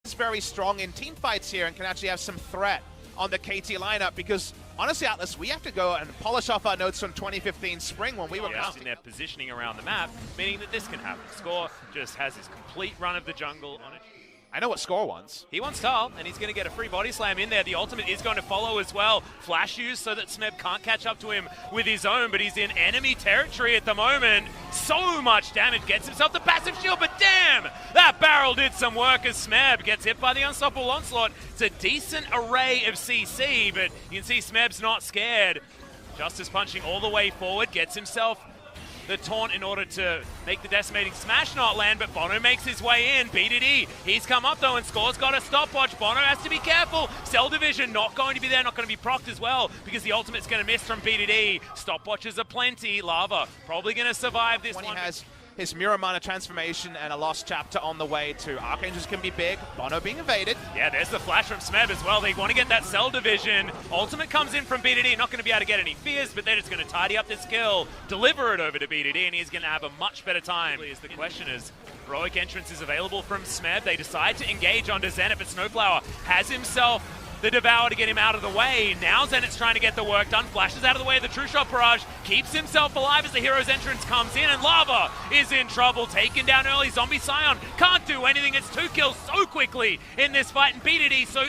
It's very strong in team fights here and can actually have some threat on the KT lineup because honestly, Atlas, we have to go and polish off our notes from 2015 spring when we were in their positioning around the map, meaning that this can happen. Score just has his complete run of the jungle on it. I know what Score wants. He wants Tal, and he's going to get a free body slam in there. The ultimate is going to follow as well. Flash use so that Smeb can't catch up to him with his own, but he's in enemy territory at the moment. So much damage, gets himself the passive shield, but damn! That barrel did some work as Smeb gets hit by the Unstoppable Onslaught. It's a decent array of CC, but you can see Smeb's not scared. Justice punching all the way forward, gets himself the taunt in order to make the decimating smash not land, but Bono makes his way in. BDD, he's come up though, and Score's got a stopwatch. Bono has to be careful. Cell Division not going to be there, not going to be procced as well, because the ultimate's going to miss from BDD. Stopwatches are plenty. Lava probably going to survive this one. He has his Miramana transformation and a lost chapter on the way too. Archangels can be big. Bono being evaded. Yeah, there's the flash from Smeb as well. They want to get that Cell Division. Ultimate comes in from BDD. Not going to be able to get any fears, but they're just going to tidy up this kill, deliver it over to BDD, and he's going to have a much better time. The question is, heroic entrance is available from Smeb. They decide to engage onto Zenit, but Snowflower has himself the Devour to get him out of the way. Now Zenit's trying to get the work done. Flashes out of the way of the True Shot barrage. Keeps himself alive as the hero's entrance comes in. And Lava is in trouble. Taken down early. Zombie Scion can't do anything. It's 2 kills so quickly in this fight. And BDD so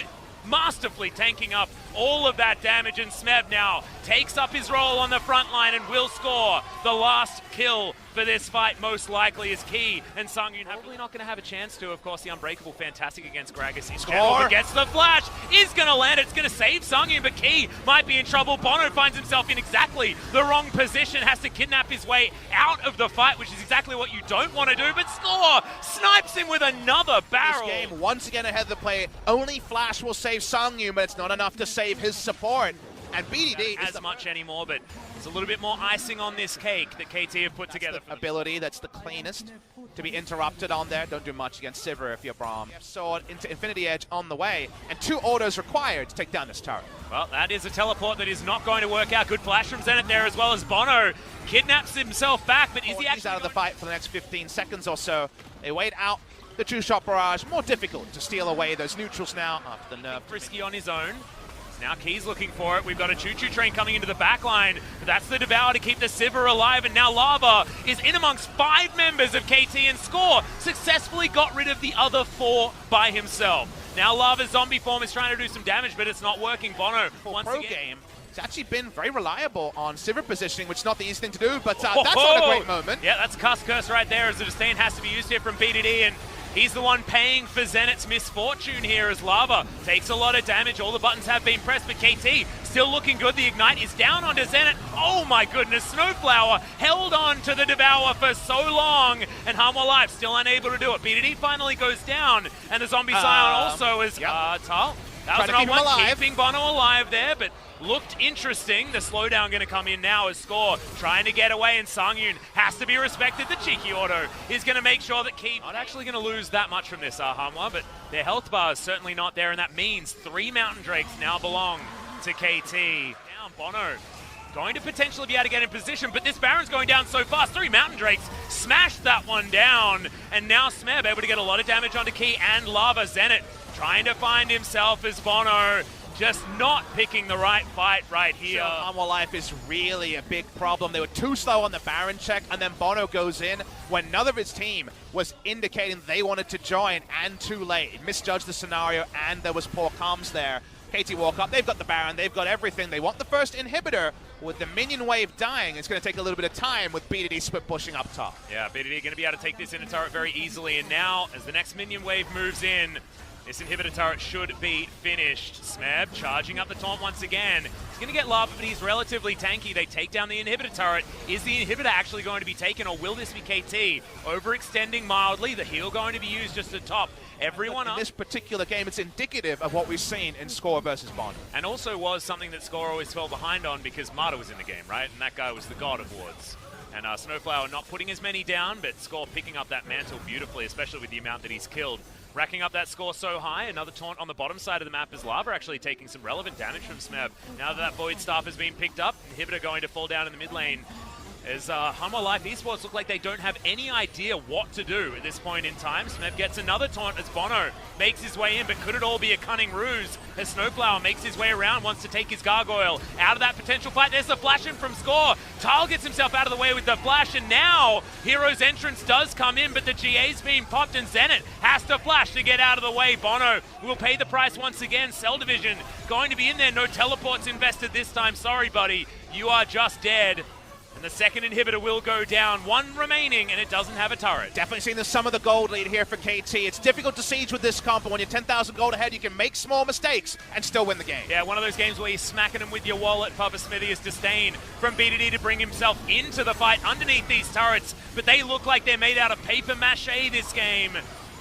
masterfully tanking up all of that damage. And Smeb now takes up his role on the front line and will score the last kill for this fight. Most likely is Key and Sungyun probably not going to have a chance to. Of course, the Unbreakable fantastic against Gragas. He gets the flash, is going to land it. It's going to save Sungyun, but Key might be in trouble. Bono finds himself in exactly the wrong position, has to kidnap his way out of the fight, which is exactly what you don't want to do, but Score snipes him with another barrel. This game once again ahead of the play. Only flash will save Sungyun, but it's not enough to save his support. And BDD as much anymore, but it's a little bit more icing on this cake that KT have put together. The ability that's the cleanest to be interrupted on there. Don't do much against Sivir if you're Braum. Sword into Infinity Edge on the way, and 2 autos required to take down this turret. Well, that is a teleport that is not going to work out. Good flash from Zenit there, as well as Bono kidnaps himself back, but is he actually out of the fight for the next 15 seconds or so? They wait out the True Shot barrage. More difficult to steal away those neutrals now after the nerf. Frisky on his own. Now Key's looking for it. We've got a choo-choo train coming into the back line. But that's the Devour to keep the Sivir alive. And now Lava is in amongst 5 members of KT, and Score successfully got rid of the other 4 by himself. Now Lava's zombie form is trying to do some damage, but it's not working. Bono, once again. Game, it's actually been very reliable on Sivir positioning, which is not the easy thing to do, but that's not a great moment. Yeah, that's a Cuss Curse right there, as the disdain has to be used here from BDD, and he's the one paying for Zenit's misfortune here as Lava takes a lot of damage. All the buttons have been pressed, but KT still looking good. The Ignite is down onto Zenit. Oh my goodness, Snowflower held on to the Devour for so long, and Hanwha Life still unable to do it. BDD finally goes down, and the Zombie Scion also is Tal. That was an one, keeping Bono alive there, but looked interesting. The slowdown going to come in now as Score trying to get away, and Sungyun has to be respected. The cheeky auto is going to make sure that Key not actually going to lose that much from this Hanwha, but their health bar is certainly not there, and that means 3 Mountain Drakes now belong to KT. Now Bono going to potentially be able to get in position, but this Baron's going down so fast. 3 Mountain Drakes smashed that one down, and now Smeb able to get a lot of damage onto Key and Lava. Zenit trying to find himself as Bono just not picking the right fight right here. Hanwha Life is really a big problem. They were too slow on the Baron check, and then Bono goes in when none of his team was indicating they wanted to join, and too late. He misjudged the scenario, and there was poor comms there. KT walk up, they've got the Baron, they've got everything. They want the first inhibitor. With the minion wave dying, it's going to take a little bit of time with BDD split pushing up top. Yeah, BDD going to be able to take this into turret very easily, and now as the next minion wave moves in, this inhibitor turret should be finished. Smeb charging up the taunt once again. He's going to get Lava, but he's relatively tanky. They take down the inhibitor turret. Is the inhibitor actually going to be taken, or will this be KT? Overextending mildly, the heal going to be used just to top everyone up. In this particular game, it's indicative of what we've seen in Score versus Bond. And also was something that Score always fell behind on because Marta was in the game, right? And that guy was the god of wards. And Snowflower not putting as many down, but Score picking up that mantle beautifully, especially with the amount that he's killed. Racking up that score so high. Another taunt on the bottom side of the map as Lava actually taking some relevant damage from Smeb. Now that Void Staff has been picked up, Inhibitor going to fall down in the mid lane As Hanwha Life Esports look like they don't have any idea what to do at this point in time. Smeb gets another taunt as Bono makes his way in, but could it all be a cunning ruse as Snowflower makes his way around, wants to take his Gargoyle out of that potential fight. There's the flash in from Score. Tile gets himself out of the way with the flash, and now Hero's entrance does come in, but the GA's being popped, and Zenit has to flash to get out of the way. Bono will pay the price once again. Cell Division going to be in there. No teleports invested this time. Sorry, buddy. You are just dead. And the second inhibitor will go down. One remaining, and it doesn't have a turret. Definitely seeing the sum of the gold lead here for KT. It's difficult to siege with this comp, but when you're 10,000 gold ahead, you can make small mistakes and still win the game. Yeah, one of those games where you're smacking him with your wallet. Papa Smithy is disdain from BDD to bring himself into the fight underneath these turrets, but they look like they're made out of paper mache this game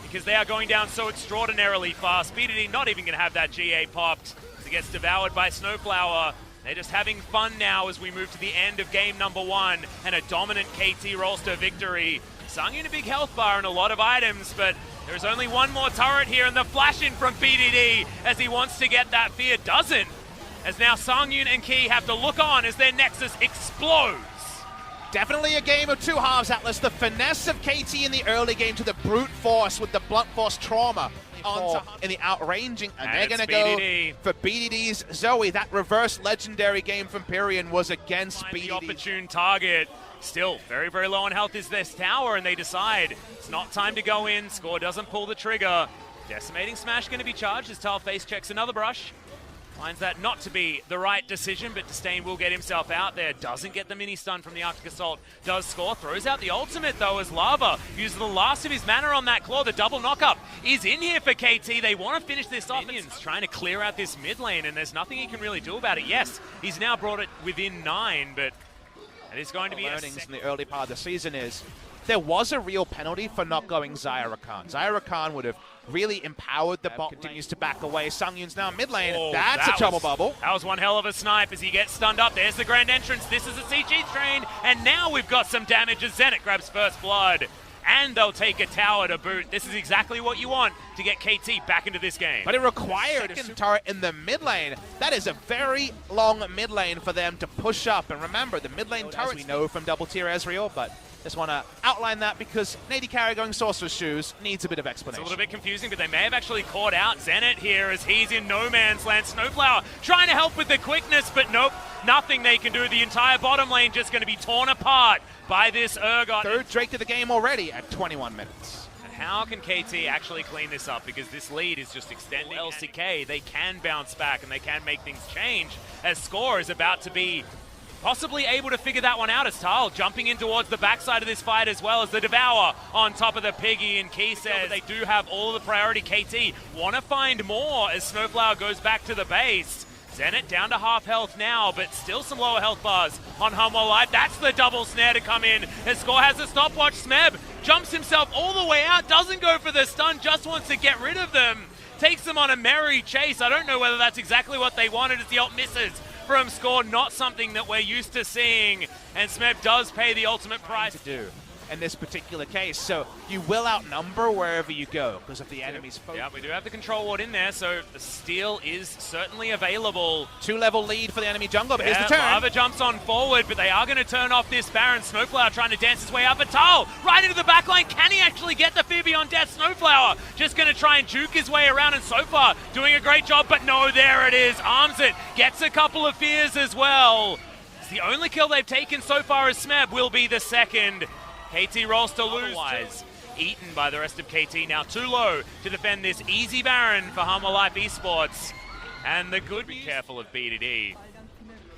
because they are going down so extraordinarily fast. BDD not even going to have that GA popped as it gets devoured by Snowflower. They're just having fun now as we move to the end of game number 1 and a dominant KT Rolster victory. Sungyun a big health bar and a lot of items, but there's only one more turret here, and the flash in from BDD as he wants to get that fear doesn't. As now Sungyun and Key have to look on as their Nexus explodes. Definitely a game of two halves, Atlas. The finesse of KT in the early game to the brute force with the blunt force trauma in the outranging, and they're going to go for BDD's Zoe. That reverse legendary game from Pyrian was against BDD. The opportune target. Still very, very low on health is this tower, and they decide it's not time to go in. Score doesn't pull the trigger. Decimating Smash going to be charged as Tile face checks another brush. Finds that not to be the right decision, but Disdain will get himself out there. Doesn't get the mini-stun from the Arctic Assault. Does Score. Throws out the ultimate, though, as Lava uses the last of his mana on that Claw. The double knock-up is in here for KT. They want to finish this off. Minions trying to clear out this mid lane, and there's nothing he can really do about it. Yes, he's now brought it within 9, but it is going to be learnings in the early part of the season is there was a real penalty for not going Zyra Khan. Zyra Khan would have really empowered the bot. Continues to back away. Sungyun's now mid lane. Oh, That's a trouble bubble. That was one hell of a snipe as he gets stunned up. There's the grand entrance. This is a CG train, and now we've got some damage as Zenit grabs first blood. And they'll take a tower to boot. This is exactly what you want to get KT back into this game. But it required a second turret in the mid lane. That is a very long mid lane for them to push up. And remember, the mid lane turrets we know from double tier Ezreal, but just want to outline that because Nady Carry going Sorcerer's Shoes needs a bit of explanation. It's a little bit confusing, but they may have actually caught out Zenit here as he's in no man's land. Snowflower trying to help with the quickness, but nope, nothing they can do. The entire bottom lane just going to be torn apart by this Urgot. Third Drake to the game already at 21 minutes. And how can KT actually clean this up? Because this lead is just extending. LCK, they can bounce back and they can make things change as Score is about to be possibly able to figure that one out as Tile jumping in towards the backside of this fight as well as the Devour on top of the Piggy, and Key says they do have all of the priority. KT want to find more as Snowflower goes back to the base. Zenit down to half health now, but still some lower health bars on Hanwha Life. That's the double snare to come in as Score has a stopwatch. Smeb jumps himself all the way out, doesn't go for the stun, just wants to get rid of them. Takes them on a merry chase. I don't know whether that's exactly what they wanted as the ult misses from Score, not something that we're used to seeing, and Smeb does pay the ultimate price to do in this particular case. So you will outnumber wherever you go because of the enemy's focus. Yeah, we do have the control ward in there, so the steal is certainly available. 2-level lead for the enemy jungle, but here's the turn. Lava jumps on forward, but they are going to turn off this Baron. Snowflower trying to dance his way up. Vital right into the back line. Can he actually get the fear beyond death? Snowflower just going to try and juke his way around, and so far doing a great job, but no, there it is. Arms it, gets a couple of fears as well. It's the only kill they've taken so far as Smeb will be the second. KT Rolster lose. Eaten by the rest of KT, now too low to defend this easy Baron for Hanwha Life Esports. And the good, be careful of BDD.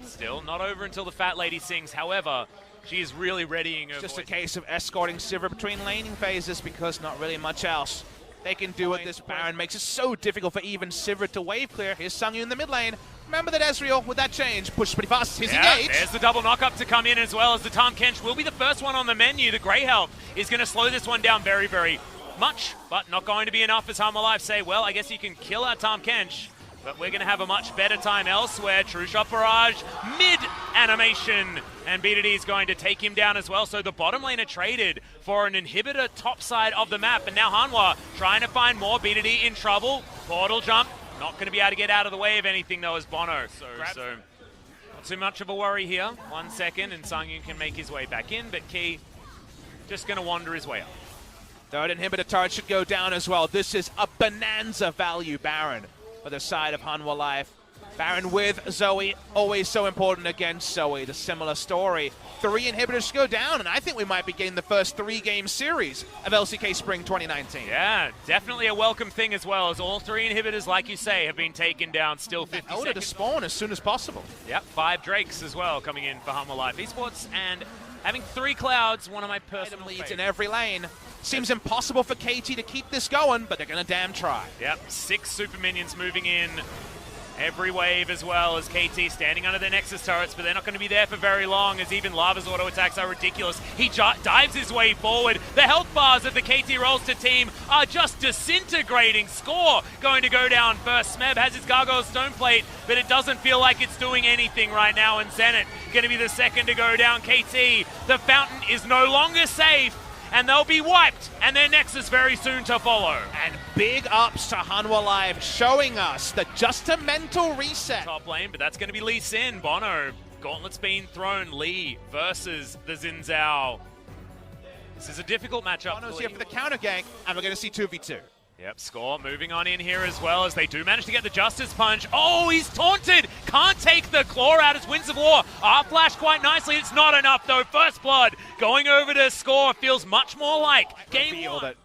Still not over until the fat lady sings. However, she is really readying her Just voice. a case of escorting Sivir between laning phases because not really much else they can do with this Baron. Makes it so difficult for even Sivir to wave clear. Here's Sungyun in the mid lane. Remember that Ezreal, with that change, pushed pretty fast. He's engaged. There's the double knock-up to come in as well as the Tahm Kench will be the first one on the menu. The Grey Health is going to slow this one down very, very much, but not going to be enough as Hanwha Life say, well, I guess you can kill our Tahm Kench, but we're going to have a much better time elsewhere. True Shot Barrage, mid-animation, and BDD is going to take him down as well. So the bottom laner traded for an inhibitor top side of the map, and now Hanwha trying to find more. BDD in trouble. Portal jump. Not going to be able to get out of the way of anything, though, as Bono. So Not too much of a worry here. 1 second, and Sangyun can make his way back in, but Key just going to wander his way up. Third inhibitor turret should go down as well. This is a bonanza value Baron for the side of Hanwha Life. Baron with Zoe, always so important against Zoe. The similar story. 3 inhibitors go down, and I think we might be getting the first 3-game series of LCK Spring 2019. Yeah, definitely a welcome thing as well, as all 3 inhibitors, like you say, have been taken down. Still 50 seconds to spawn as soon as possible. Yep, 5 Drakes as well coming in for Hanwha Life Esports, and having 3 Clouds, one of my personal leads favorites. in every lane. Seems impossible for KT to keep this going, but they're going to damn try. Yep, 6 super minions moving in. Every wave as well as KT standing under their Nexus turrets, but they're not going to be there for very long as even Lava's auto attacks are ridiculous. He dives his way forward. The health bars of the KT Rolster team are just disintegrating. Score going to go down first. Smeb has his Gargoyle Stone Plate, but it doesn't feel like it's doing anything right now, and Zenit going to be the second to go down. KT, the fountain is no longer safe, and they'll be wiped, and their Nexus very soon to follow. And big ups to Hanwha Live, showing us that just a mental reset. Top lane, but that's going to be Lee Sin. Bono, gauntlet's been thrown. Lee versus the Xin Zhao. This is a difficult matchup. Bono's here for the counter gank, and we're going to see 2v2. Yep, Score moving on in here as well as they do manage to get the Justice Punch. Oh, he's taunted! Can't take the claw out as Winds of War are flashed quite nicely. It's not enough though. First blood going over to Score feels much more like game 1. That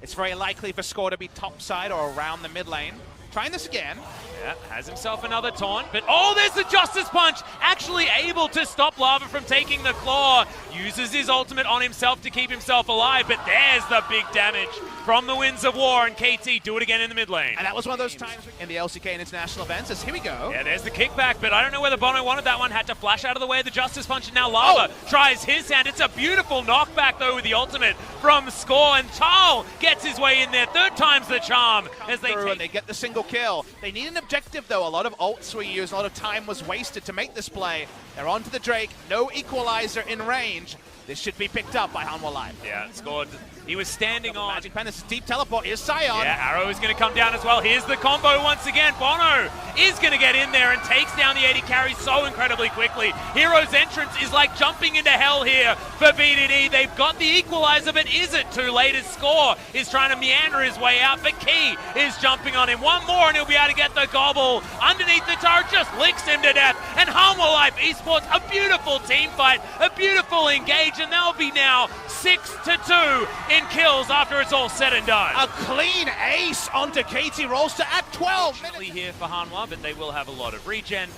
it's very likely for Score to be topside or around the mid lane. Trying this again. Yeah, has himself another taunt, but oh, there's the Justice Punch! Actually able to stop Lava from taking the claw. Uses his ultimate on himself to keep himself alive, but there's the big damage from the Winds of War, and KT do it again in the mid lane. And that was one of those times in the LCK International events, as here we go. Yeah, there's the kickback, but I don't know whether Bono wanted that one. Had to flash out of the way of the Justice Punch, and now Lava tries his hand. It's a beautiful knockback, though, with the ultimate from Score, and Tal gets his way in there. 3rd time's the charm as they get the single kill. They need an objective, though. A lot of ults were used, a lot of time was wasted to make this play. They're onto the Drake, no equalizer in range. This should be picked up by Hanwha Live. Yeah, Scored. He was standing on. Magic Pen, this is deep teleport. Here's Sion. Yeah, Arrow is going to come down as well. Here's the combo once again. Bono is going to get in there and takes down the 80 carry so incredibly quickly. Hero's entrance is like jumping into hell here for BDD. They've got the equalizer, but is it too late? His Score is trying to meander his way out, but Key is jumping on him. One more and he'll be able to get the gobble. Underneath the turret, just licks him to death. And Hanwha Life Esports, a beautiful team fight, a beautiful engage, and they'll be now 6-2 in kills after it's all said and done. A clean ace onto KT Rolster at 12 minutes. Here for Hanwha, but they will have a lot of regen.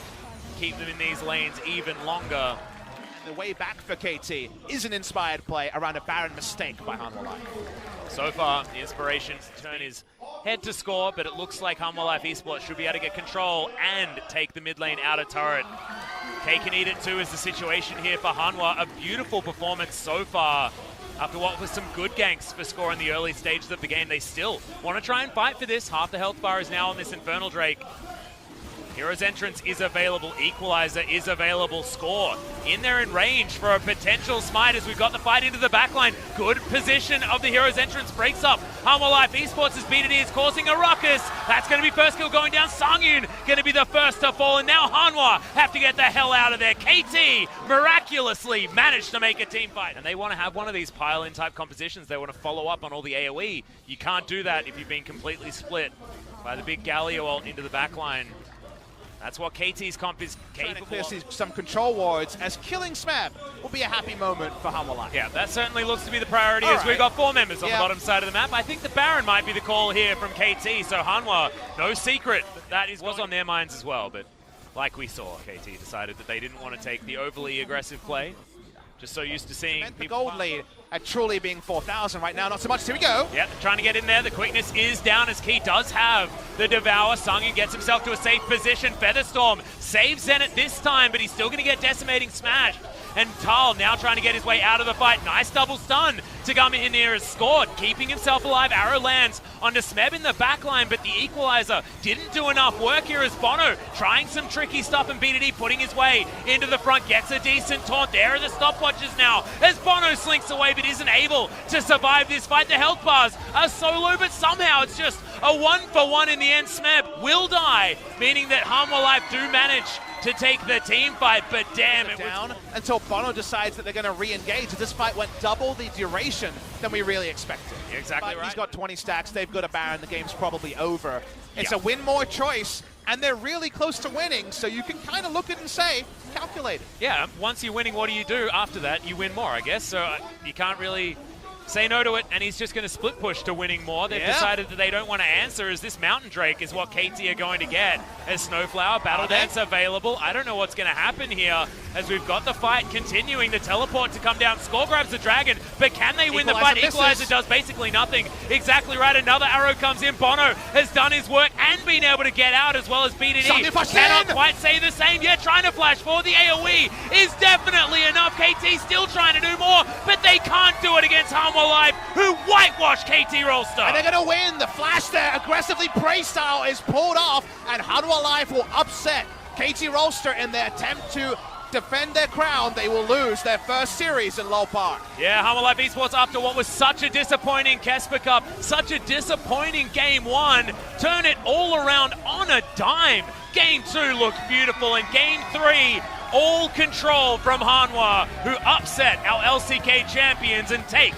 Keep them in these lanes even longer. The way back for KT is an inspired play around a Baron mistake by Hanwha Life. So far, the inspiration's turn is head to Score, but it looks like Hanwha Life Esports should be able to get control and take the mid lane out of turret. Cake and eat it too is the situation here for Hanwha. A beautiful performance so far. After what was some good ganks for Score in the early stages of the game, they still want to try and fight for this. Half the health bar is now on this Infernal Drake. Hero's entrance is available. Equalizer is available. Score in there in range for a potential smite as we've got the fight into the backline. Good position of the Hero's entrance. Breaks up Hanwha Life Esports as BDD is causing a ruckus. That's going to be first kill going down. Sangyun going to be the first to fall. And now Hanwha have to get the hell out of there. KT miraculously managed to make a team fight. And they want to have one of these pile-in type compositions. They want to follow up on all the AoE. You can't do that if you've been completely split by the big Galio ult into the backline. That's what KT's comp is capable of. Some control wards as killing Smeb will be a happy moment for Hanwha Life. Yeah, that certainly looks to be the priority as we've got 4 members on the bottom side of the map. I think the Baron might be the call here from KT, so Hanwha, no secret, that was on their minds as well, but like we saw, KT decided that they didn't want to take the overly aggressive play. Just so used to seeing the gold lead at truly being 4,000 right now. Not so much. Here we go. Yep, trying to get in there. The quickness is down as Key does have the Devour. Sangyun gets himself to a safe position. Featherstorm saves Zenit this time, but he's still going to get Decimating Smash. And Tal now trying to get his way out of the fight. Nice double stun to come in here as Scored, keeping himself alive. Arrow lands onto Smeb in the backline, but the equalizer didn't do enough work here as Bono trying some tricky stuff, and BDD putting his way into the front, gets a decent taunt. There are the stopwatches now as Bono slinks away but isn't able to survive this fight. The health bars are so low, but somehow it's just a 1-for-1 in the end. Smeb will die, meaning that Hanwha Life do manage to take the team fight, but damn it. Down until Bono decides that they're going to re-engage. This fight went double the duration than we really expected. You're exactly but right. He's got 20 stacks, they've got a Baron, the game's probably over. It's a win more choice, and they're really close to winning, so you can kind of look at it and say, calculated. Yeah, once you're winning, what do you do after that? You win more, I guess, so you can't really say no to it, and he's just going to split push to winning more. They've decided that they don't want to answer, as this Mountain Drake is what KT are going to get. As Snowflower, Battle Dance available. I don't know what's going to happen here, as we've got the fight continuing. The teleport to come down. Score grabs the dragon, but can they win the fight? Equalizer does basically nothing. Exactly right, another arrow comes in. Bono has done his work and been able to get out, as well as BDD. Cannot quite say the same. Yeah, trying to flash for the AoE is definitely enough. KT still trying to do more, but they can't do it against Hanwha Live, who whitewashed KT Rolster. And they're going to win. The flash there, aggressively prey style, is pulled off, and Hanwha Live will upset KT Rolster in their attempt to defend their crown. They will lose their first series in Low Park. Yeah, Hanwha Live Esports, after what was such a disappointing Kesper Cup, such a disappointing Game 1, turn it all around on a dime. Game 2 looked beautiful, and Game 3, all control from Hanwha, who upset our LCK champions and take